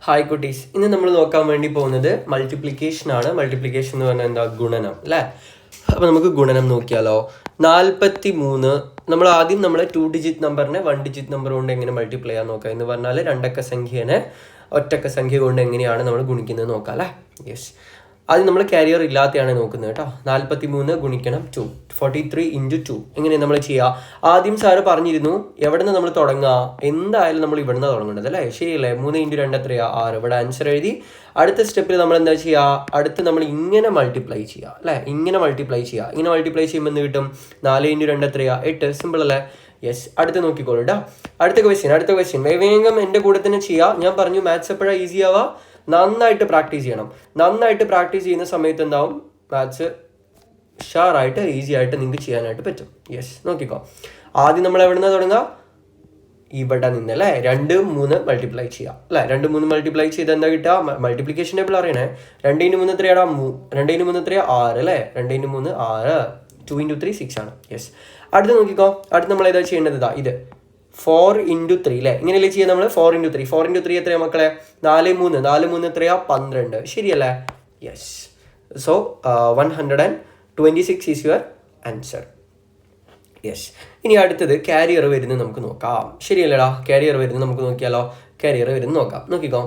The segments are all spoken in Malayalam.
ഹായ് കുട്ടീസ്, ഇന്ന് നമ്മൾ നോക്കാൻ വേണ്ടി പോകുന്നത് മൾട്ടിപ്ലിക്കേഷൻ ആണ്. മൾട്ടിപ്ലിക്കേഷൻ എന്ന് പറഞ്ഞാൽ എന്താ? ഗുണനം അല്ലേ. അപ്പോൾ നമുക്ക് ഗുണനം നോക്കിയാലോ. 43 നമ്മൾ ആദ്യം 2 ഡിജിറ്റ് നമ്പറിനെ 1 ഡിജിറ്റ് നമ്പർ കൊണ്ട് എങ്ങനെ മൾട്ടിപ്ലൈ ചെയ്യാൻ നോക്കാം എന്ന് പറഞ്ഞാൽ രണ്ടക്ക സംഖ്യേനെ ഒറ്റക്ക സംഖ്യ കൊണ്ട് എങ്ങനെയാണ് നമ്മൾ ഗുണിക്കുന്നത് നോക്കാം അല്ലേ. യെസ്, ആദ്യം നമ്മൾ കാരിയർ ഇല്ലാത്തതാണ് നോക്കുന്നത് കേട്ടോ. 43 ഗുണിക്കണം 2, 43 × 2 എങ്ങനെ നമ്മൾ ചെയ്യുക? ആദ്യം സാറ് പറഞ്ഞിരുന്നു എവിടെ നിന്ന് നമ്മൾ തുടങ്ങുക, എന്തായാലും നമ്മൾ ഇവിടെ നിന്ന് തുടങ്ങേണ്ടത് അല്ലേ. ശരിയല്ലേ? 3 × 2 എത്രയാ? 6. ഇവിടെ ആൻസർ എഴുതി. അടുത്ത സ്റ്റെപ്പിൽ നമ്മൾ എന്താ ചെയ്യുക? അടുത്ത് നമ്മൾ ഇങ്ങനെ മൾട്ടിപ്ലൈ ചെയ്യുക അല്ലേ. ഇങ്ങനെ മൾട്ടിപ്ലൈ ചെയ്യുക. ഇങ്ങനെ മൾട്ടിപ്ലൈ ചെയ്യുമ്പോൾ എന്ത് കിട്ടും? 4 × 2 എത്രയാ? 8. സിമ്പിൾ അല്ലേ. യെസ്, അടുത്ത് നോക്കിക്കോളൂ കേട്ടോ. അടുത്ത ക്വസ്റ്റ്യൻ വേഗം എൻ്റെ കൂടെ തന്നെ ചെയ്യുക. ഞാൻ പറഞ്ഞു മാത്സ് എപ്പോഴാണ് ഈസി ആവുക? നന്നായിട്ട് പ്രാക്ടീസ് ചെയ്യണം. നന്നായിട്ട് പ്രാക്ടീസ് ചെയ്യുന്ന സമയത്ത് എന്താവും? മാത്സ് ഷാറായിട്ട് ഈസി ആയിട്ട് നിങ്ങൾക്ക് ചെയ്യാനായിട്ട് പറ്റും. യെസ്, നോക്കിക്കോ. ആദ്യം നമ്മൾ എവിടെ നിന്ന് തുടങ്ങുക? ഇവിടെ നിന്നല്ലേ 2, 3 മൾട്ടിപ്ലൈ ചെയ്യുക അല്ലേ. 2, 3 മൾട്ടിപ്ലൈ ചെയ്ത് എന്താ കിട്ടുക? മൾട്ടിപ്ലിക്കേഷൻ ടേബിൾ അറിയണേ. 2 × 3 എത്രയാടാ? 2 × 3 എത്രയാ? 6 അല്ലേ. 2 × 3 6. 2 × 3 6 ആണ്. യെസ്, അടുത്ത് നോക്കിക്കോ. അടുത്ത് നമ്മൾ ഏതാ ചെയ്യേണ്ടത്? ഇതാ ഇത് 4 × 3 അല്ലേ. ഇങ്ങനെയല്ലേ ചെയ്യാം നമ്മൾ? 4 × 3. 4 × 3 എത്രയാ മക്കളെ? 4 3 എത്രയാ? 12. ശരിയല്ലേ? Yes, so 126 is your answer. Yes, ഇനി അടുത്തത് കാരിയർ വരുന്നത് നമുക്ക് നോക്കാം. ശരിയല്ലേടാ? കാരിയർ വരുന്നത് നമുക്ക് നോക്കിയാലോ. കാരിയർ വരുന്നത് നോക്കിക്കോ.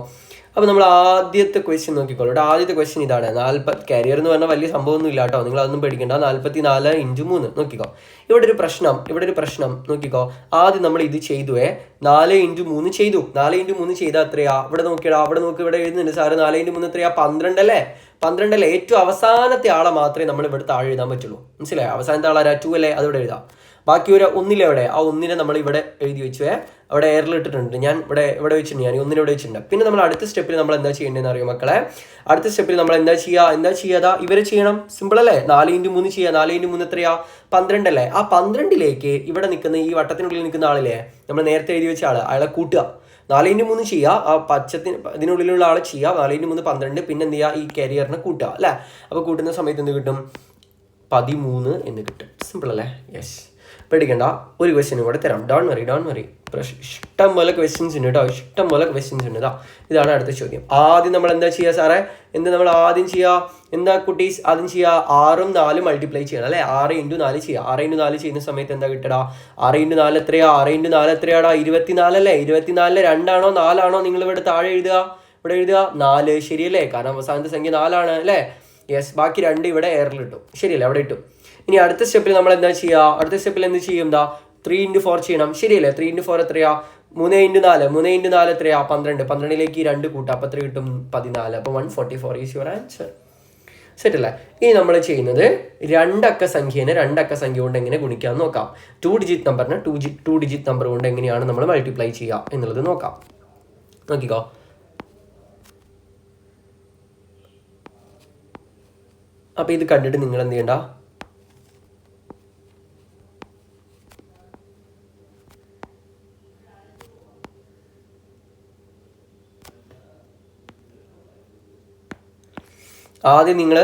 അപ്പോൾ നമ്മൾ ആദ്യത്തെ ക്വസ്റ്റ്യൻ നോക്കിക്കോളൂ. ആദ്യത്തെ ക്വസ്റ്റ്യൻ ഇതാണ്. കാരിയർ എന്ന് പറഞ്ഞാൽ വലിയ സംഭവമൊന്നും ഇല്ല കേട്ടോ. നിങ്ങൾ അതൊന്നും പേടിക്കണ്ട. 44 × 3 നോക്കിക്കോ. ഇവിടെ ഒരു പ്രശ്നം നോക്കിക്കോ. ആദ്യം നമ്മൾ ഇത് ചെയ്തു 4 × 3 ചെയ്തു. 4 × 3 ചെയ്താൽ എത്രയാ? ഇവിടെ നോക്കിയടാ. ഇവിടെ എഴുതുന്നുണ്ട് സാറ്. 4 × 3 എത്രയാ? 12 അല്ലേ. 12 അല്ലേ. ഏറ്റവും അവസാനത്തെ ആളെ മാത്രമേ നമ്മൾ ഇവിടെ താഴെ എഴുതാൻ പറ്റുള്ളൂ. മനസ്സിലായോ? അവസാനത്തെ ആളാരാ? 2 അല്ലേ. അതിവിടെ എഴുതാം. ബാക്കി ഒരു 1 എവിടെ? ആ 1 നമ്മൾ ഇവിടെ എഴുതി വെച്ചു. അവിടെ എയറിൽ ഇട്ടിട്ടുണ്ട്. ഞാൻ ഇവിടെ വെച്ചിട്ടുണ്ട്. ഞാൻ 1 ഇവിടെ വെച്ചിട്ടുണ്ട്. പിന്നെ നമ്മൾ അടുത്ത സ്റ്റെപ്പിൽ നമ്മൾ എന്താ ചെയ്യേണ്ടതെന്ന് അറിയോ മക്കളെ? അടുത്ത സ്റ്റെപ്പിൽ നമ്മൾ എന്താ ചെയ്യാതാ ഇവരെ ചെയ്യണം. സിമ്പിൾ അല്ലേ. 4 × 3 ചെയ്യുക. 4 × 3 എത്രയാ? 12 അല്ലേ. ആ 12ലേക്ക് ഇവിടെ നിൽക്കുന്ന ഈ വട്ടത്തിനുള്ളിൽ നിൽക്കുന്ന ആളില്ലേ, നമ്മൾ നേരത്തെ എഴുതി വെച്ച അയാളെ കൂട്ടുക. 4 × 3 ചെയ്യുക. ആ ഇതിനുള്ളിലുള്ള ആളെ ചെയ്യുക. 4 × 3 12. പിന്നെ എന്ത് ചെയ്യുക? ഈ കാരിയറിനെ കൂട്ടുക അല്ലേ. അപ്പോൾ കൂട്ടുന്ന സമയത്ത് എന്ത് കിട്ടും? 13 എന്ന് കിട്ടും. സിമ്പിൾ അല്ലേ. യെസ്, പേടിക്കണ്ട. ഒരു ക്വസ്റ്റ്യനും കൂടെ തരാം. Don't worry. ഇഷ്ടം പോലെ ക്വസ്റ്റ്യൻസ് ഉണ്ട് കേട്ടോ. ഇഷ്ടം പോലെ ക്വസ്റ്റ്യൻസ് ഉണ്ട്. ഇതാണ് അടുത്ത ചോദ്യം. ആദ്യം നമ്മൾ എന്താ ചെയ്യുക സാറേ? നമ്മൾ ആദ്യം ചെയ്യുക? എന്താ കുട്ടീസ്? ആദ്യം ചെയ്യുക 6ഉം 4ഉം മൾട്ടിപ്ലൈ ചെയ്യണം അല്ലേ. 6 × 4 ചെയ്യുക. 6 × 4 ചെയ്യുന്ന സമയത്ത് എന്താ കിട്ടടാ? 6 × 4 എത്രയാ? 6 × 4 എത്രയാടാ? 24 അല്ലേ. 24 2 ആണോ 4 ആണോ നിങ്ങൾ ഇവിടെ താഴെ എഴുതുക. ഇവിടെ എഴുതുക 4. ശരിയല്ലേ? കാരണം അവസാനത്തെ സംഖ്യ 4 ആണ് അല്ലേ. യെസ്, ബാക്കി 2 ഇവിടെ എയറിൽ ഇട്ടു. ശരിയല്ലേ? അവിടെ ഇട്ടു. ഇനി അടുത്ത സ്റ്റെപ്പിൽ നമ്മൾ എന്താ ചെയ്യുക? അടുത്ത സ്റ്റെപ്പിൽ എന്ത് ചെയ്യും? 3 × 4 ചെയ്യണം. ശരിയല്ലേ? 3 × 4 എത്രയാ? 3 × 4 എത്രയാ? 12. 12ലേക്ക് 2 കൂട്ടാം. അപ്പോൾ എത്ര കിട്ടും? 14. അപ്പോൾ 144 ഈസ് യുവർ ആൻസർ. സെറ്റ് അല്ലേ? ഇനി നമ്മൾ ചെയ്യുന്നത് രണ്ടക്ക സംഖ്യേനെ രണ്ടക്ക സംഖ്യ കൊണ്ട് എങ്ങനെ ഗുണിക്കാമെന്ന് നോക്കാം. 2 ഡിജിറ്റ് നമ്പറിന് 2 ഡിജിറ്റ് നമ്പർ കൊണ്ട് എങ്ങനെയാണ് നമ്മൾ മൾട്ടിപ്ലൈ ചെയ്യുക എന്നുള്ളത് നോക്കാം. നോക്കിക്കോ. അപ്പോൾ ഇത് കണ്ടിട്ട് നിങ്ങൾ എന്ത് ചെയ്യണ്ട? ആദ്യം നിങ്ങൾ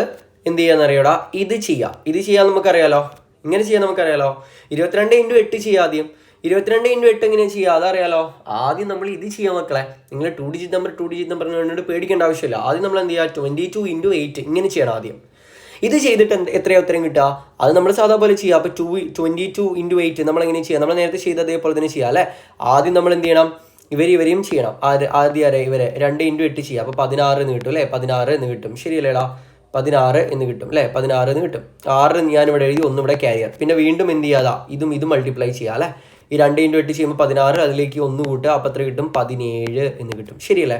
എന്ത് ചെയ്യാന്നറിയോടാ? ഇത് ചെയ്യാൻ നമുക്കറിയാലോ. ഇങ്ങനെ ചെയ്യാൻ നമുക്കറിയാലോ. 22 × 8 ചെയ്യാം. ആദ്യം 22 × 8 എങ്ങനെ ചെയ്യുക അതറിയാലോ. ആദ്യം നമ്മൾ ഇത് ചെയ്യാം മക്കളെ. നിങ്ങൾ 2 ഡിജിറ്റ് നമ്പറിന് വേണ്ടിയിട്ട് പേടിക്കേണ്ട ആവശ്യമില്ല. ആദ്യം നമ്മൾ എന്ത് ചെയ്യുക? 22 × 8 ഇങ്ങനെ ചെയ്യണം ആദ്യം. ഇത് ചെയ്തിട്ട് എത്രയോ ഉത്തരം കിട്ടുക? അത് നമ്മൾ സാധാ പോലെ ചെയ്യുക. അപ്പോൾ 22 × 8 നമ്മൾ എങ്ങനെ ചെയ്യുക? നമ്മൾ നേരത്തെ ചെയ്ത് അതേപോലെ തന്നെ ചെയ്യുക അല്ലേ. ആദ്യം നമ്മൾ എന്ത് ചെയ്യണം? ഇവരെയും ചെയ്യണം. ആദ്യം ഇവരെ 2 × 8 ചെയ്യുക. അപ്പോൾ 16 എന്ന് കിട്ടും അല്ലേ. 16 എന്ന് കിട്ടും. ശരിയല്ലേടാ? 16 എന്ന് കിട്ടും അല്ലേ. 16 എന്ന് കിട്ടും. 6 ഞാനിവിടെ എഴുതി. 1 ഇവിടെ കാരിയർ. പിന്നെ വീണ്ടും എന്ത് ചെയ്യാതാ? ഇതും മൾട്ടിപ്ലൈ ചെയ്യുക അല്ലേ. ഈ 2 × 8 ചെയ്യുമ്പോൾ 16. അതിലേക്ക് 1 കൂട്ടുക. അപ്പോൾ എത്ര കിട്ടും? 17 എന്ന് കിട്ടും. ശരിയല്ലേ?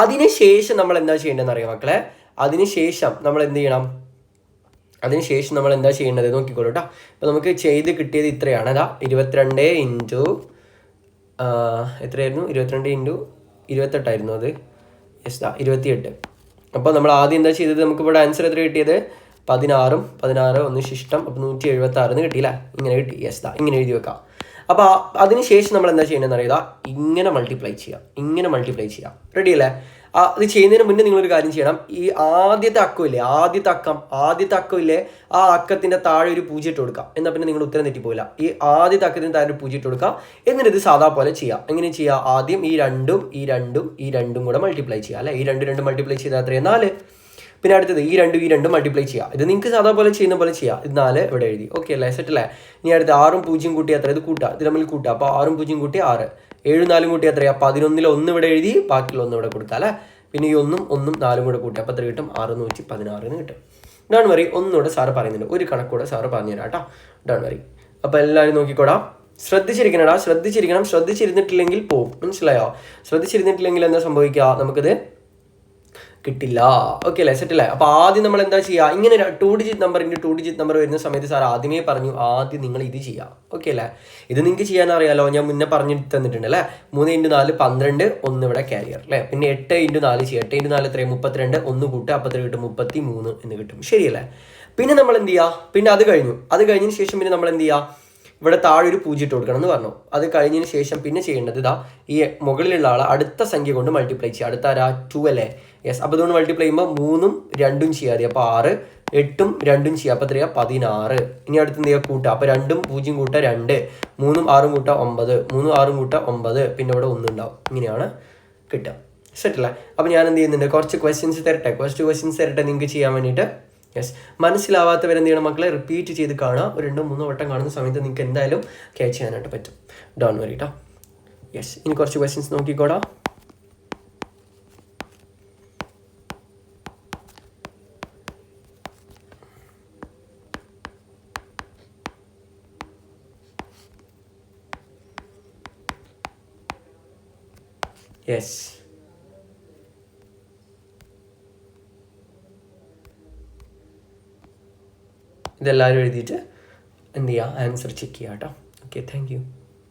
അതിനുശേഷം നമ്മൾ എന്താ ചെയ്യേണ്ടതെന്ന് അറിയാം മക്കളെ. അതിനുശേഷം നമ്മൾ എന്ത് ചെയ്യണം? അതിനുശേഷം നമ്മൾ എന്താ ചെയ്യേണ്ടത് നോക്കിക്കോളൂ കേട്ടോ. അപ്പോൾ നമുക്ക് ചെയ്ത് കിട്ടിയത് ഇത്രയാണ്. 22 × എത്രയായിരുന്നു? 22 × 28 ആയിരുന്നു അത്. യെസ്, 28. അപ്പോൾ നമ്മൾ ആദ്യം എന്താ ചെയ്തത്? നമുക്ക് ഇവിടെ ആൻസർ എത്ര കിട്ടിയത്? 16 1 ശിഷ്ടം. അപ്പോൾ 176 എന്ന് കിട്ടിയില്ല. ഇങ്ങനെ കിട്ടി. യെസ്, ഇങ്ങനെ എഴുതി വെക്കാം. അപ്പോൾ അതിനുശേഷം നമ്മൾ എന്താ ചെയ്യേണ്ടതെന്ന് അറിയുക, ഇങ്ങനെ മൾട്ടിപ്ലൈ ചെയ്യുക. റെഡി അല്ലേ? അത് ചെയ്യുന്നതിന് മുന്നേ നിങ്ങളൊരു കാര്യം ചെയ്യണം. ഈ ആദ്യത്തെ അക്കം ഇല്ലേ, ആ അക്കത്തിൻ്റെ താഴെ ഒരു 0 ഇട്ട് കൊടുക്കുക. എന്നാൽ പിന്നെ നിങ്ങൾ ഉത്തരം തെറ്റിപ്പോയില്ല. ഈ ആദ്യത്തെ അക്കത്തിന് താഴെ ഒരു 0 ഇട്ട് കൊടുക്കുക. എന്നിട്ട് ഇത് സാധാ പോലെ ചെയ്യുക. എങ്ങനെ ചെയ്യുക? ആദ്യം ഈ രണ്ടും കൂടെ മൾട്ടിപ്ലൈ ചെയ്യുക അല്ലേ. ഈ രണ്ട് മൾട്ടിപ്ലൈ ചെയ്താൽ എത്രയാണ്? 4. പിന്നെ അടുത്തത് ഈ രണ്ടും മൾട്ടിപ്ലൈ ചെയ്യുക. ഇത് നിങ്ങൾക്ക് സാധാ പോലെ ചെയ്യുന്ന പോലെ ചെയ്യുക. ഇത് 4 ഇവിടെ എഴുതി. ഓക്കെ അല്ലേ? സെറ്റ് അല്ലേ? ഇനി അടുത്ത് 6ഉം 0 കൂട്ടി എത്ര? ഇത് കൂട്ടുക. ഇത് തമ്മിൽ കൂട്ടുക. അപ്പോൾ 6ഉം 0 കൂട്ടി 6, 7ഉം 4ഉം കൂട്ടി എത്രയാണ്? 11ൽ 1 ഇവിടെ എഴുതി, ബാക്കിയുള്ള 1 ഇവിടെ കൊടുക്കുക അല്ലേ. പിന്നെ ഈ 1ഉം 4ഉം കൂടെ കൂട്ടി അപ്പോൾ എത്ര കിട്ടും? 616 എന്ന് കിട്ടും. ഡോൺ വറി, ഒന്നുകൂടെ സാറ് പറയുന്നുണ്ട്, ഒരു കണക്കൂടെ സാറ് പറഞ്ഞു തരാം കേട്ടോ. Don't worry. അപ്പോൾ എല്ലാവരും നോക്കിക്കോടാ, ശ്രദ്ധിച്ചിരുന്നിട്ടില്ലെങ്കിൽ പോവും. മനസ്സിലായോ? ശ്രദ്ധിച്ചിരുന്നിട്ടില്ലെങ്കിൽ എന്താ സംഭവിക്കുക? നമുക്കിത് കിട്ടില്ല. ഓക്കെ അല്ലേ? സെറ്റ് അല്ലേ? അപ്പോൾ ആദ്യം നമ്മൾ എന്താ ചെയ്യുക? ഇങ്ങനെ 2 ഡിജിറ്റ് നമ്പർ വരുന്ന സമയത്ത് സാർ ആദ്യമേ പറഞ്ഞു, ആദ്യം നിങ്ങൾ ഇത് ചെയ്യുക. ഓക്കെ അല്ലേ? ഇത് നിങ്ങൾക്ക് ചെയ്യാൻ അറിയാലോ, ഞാൻ മുന്നേ പറഞ്ഞു തന്നിട്ടുണ്ട് അല്ലേ. 3 × 4 12, 1 ഇവിടെ ക്യാരിയർ അല്ലേ. പിന്നെ 8 × 4 ചെയ്യുക. 8 × 4 എത്രയും 32, 1 കൂട്ടുക, അപ്പോൾ കിട്ടും 33 എന്ന് കിട്ടും. ശരിയല്ലേ? പിന്നെ നമ്മൾ എന്ത് ചെയ്യുക? പിന്നെ അത് കഴിഞ്ഞതിന് ശേഷം പിന്നെ നമ്മൾ എന്ത് ചെയ്യുക? ഇവിടെ താഴെ ഒരു 0 ഇട്ട് കൊടുക്കണം എന്ന് പറഞ്ഞു. അത് കഴിഞ്ഞതിന് ശേഷം പിന്നെ ചെയ്യേണ്ടത് ഈ മുകളിലുള്ള ആൾ അടുത്ത സംഖ്യ കൊണ്ട് മൾട്ടിപ്ലൈ ചെയ്യുക. അടുത്ത 2 അല്ലേ? യെസ്. അപ്പോൾ അതുകൊണ്ട് മൾട്ടിപ്ലൈ ചെയ്യുമ്പോൾ 3ഉം 2ഉം ചെയ്യാതെ, അപ്പോൾ 6, 8ഉം 2ഉം ചെയ്യുക, അപ്പോൾ എത്രയാണ്? 16. ഇനി അടുത്ത് എന്ത് ചെയ്യുക? കൂട്ടുക. അപ്പോൾ 2ഉം 0 കൂട്ടുക 2, 3ഉം 6ഉം കൂട്ടുക 9, 3ഉം 6ഉം കൂട്ടുക 9, പിന്നെ ഇവിടെ 1 ഉണ്ടാവും. ഇങ്ങനെയാണ് കിട്ടുക. സെറ്റല്ലേ? അപ്പോൾ ഞാൻ എന്ത് ചെയ്യുന്നുണ്ട്? കുറച്ച് ക്വസ്റ്റ്യൻസ് തരട്ടെ നിങ്ങൾക്ക് ചെയ്യാൻ വേണ്ടിയിട്ട്. യെസ്. മനസ്സിലാവാത്തവരെന്ത് ചെയ്യണം മക്കളെ? റിപ്പീറ്റ് ചെയ്ത് കാണുക. ഒരു 2-3 വട്ടം കാണുന്ന സമയത്ത് നിങ്ങൾക്ക് എന്തായാലും ക്യാച്ച് ചെയ്യാനായിട്ട് പറ്റും. ഡോൺ വറി കേട്ടോ. യെസ്. ഇനി കുറച്ച് ക്വസ്റ്റ്യൻസ് നോക്കിക്കോടാ. യെസ്. ഇതെല്ലാവരും എഴുതിയിട്ട് എന്ത് ചെയ്യുക? ആൻസർ ചെക്ക് ചെയ്യുക കേട്ടോ. Okay, thank you.